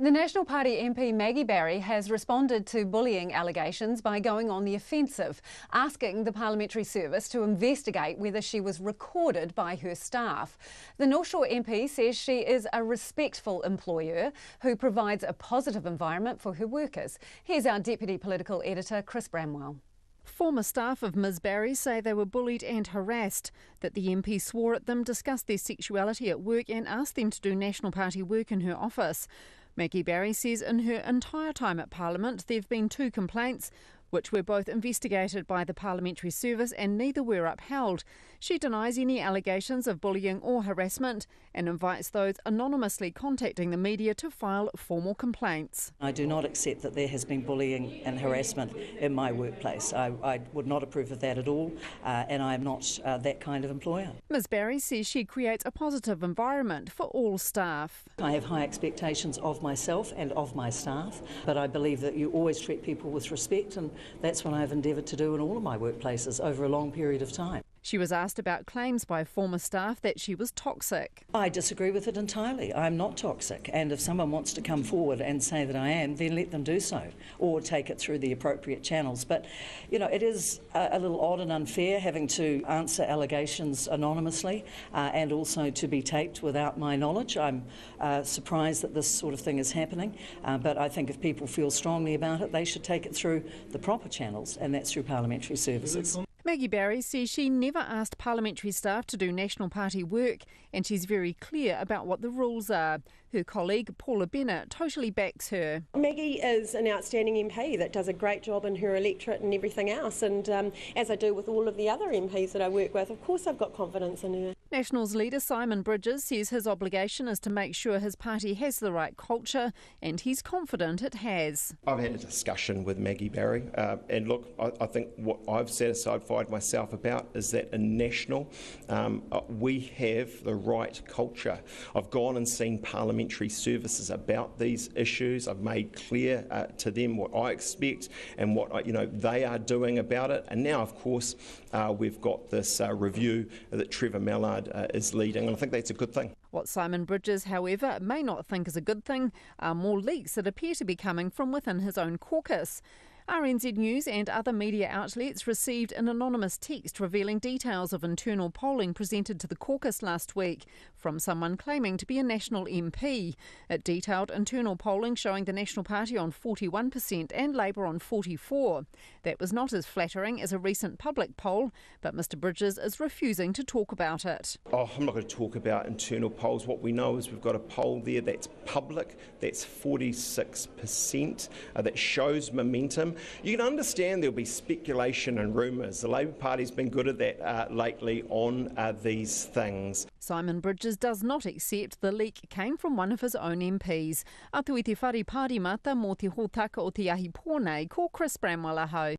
The National Party MP Maggie Barry has responded to bullying allegations by going on the offensive, asking the Parliamentary Service to investigate whether she was recorded by her staff. The North Shore MP says she is a respectful employer who provides a positive environment for her workers. Here's our Deputy Political Editor, Chris Bramwell. Former staff of Ms Barry say they were bullied and harassed, that the MP swore at them, discussed their sexuality at work and asked them to do National Party work in her office. Maggie Barry says in her entire time at Parliament there have been 2 complaints, which were both investigated by the Parliamentary Service and neither were upheld. She denies any allegations of bullying or harassment and invites those anonymously contacting the media to file formal complaints. I do not accept that there has been bullying and harassment in my workplace. I would not approve of that at all, and I am not that kind of employer. Ms Barry says she creates a positive environment for all staff. I have high expectations of myself and of my staff, but I believe that you always treat people with respect, and that's what I've endeavoured to do in all of my workplaces over a long period of time. She was asked about claims by former staff that she was toxic. I disagree with it entirely. I'm not toxic, and if someone wants to come forward and say that I am, then let them do so, or take it through the appropriate channels. But, you know, it is a little odd and unfair having to answer allegations anonymously and also to be taped without my knowledge. I'm surprised that this sort of thing is happening, but I think if people feel strongly about it, they should take it through the proper channels, and that's through Parliamentary Services. Maggie Barry says she never asked parliamentary staff to do National Party work, and she's very clear about what the rules are. Her colleague, Paula Bennett, totally backs her. Maggie is an outstanding MP that does a great job in her electorate and everything else, and as I do with all of the other MPs that I work with, of course I've got confidence in her. Nationals leader Simon Bridges says his obligation is to make sure his party has the right culture, and he's confident it has. I've had a discussion with Maggie Barry, and look, I think what I've satisfied myself about is that in National, we have the right culture. I've gone and seen Parliamentary Services about these issues. I've made clear to them what I expect and what they are doing about it. And now, of course, we've got this review that Trevor Mallard is leading, and I think that's a good thing. What Simon Bridges, however, may not think is a good thing are more leaks that appear to be coming from within his own caucus. RNZ News and other media outlets received an anonymous text revealing details of internal polling presented to the caucus last week from someone claiming to be a National MP. It detailed internal polling showing the National Party on 41% and Labour on 44%. That was not as flattering as a recent public poll, but Mr Bridges is refusing to talk about it. I'm not going to talk about internal polls. What we know is we've got a poll there that's public, that's 46%, that shows momentum. You can understand there'll be speculation and rumours. The Labour Party's been good at that lately on these things. Simon Bridges does not accept the leak came from one of his own MPs. Atu i te whare pārimata mō te hōtaka o te ahi pōnei, ko Chris Bramwell ahau.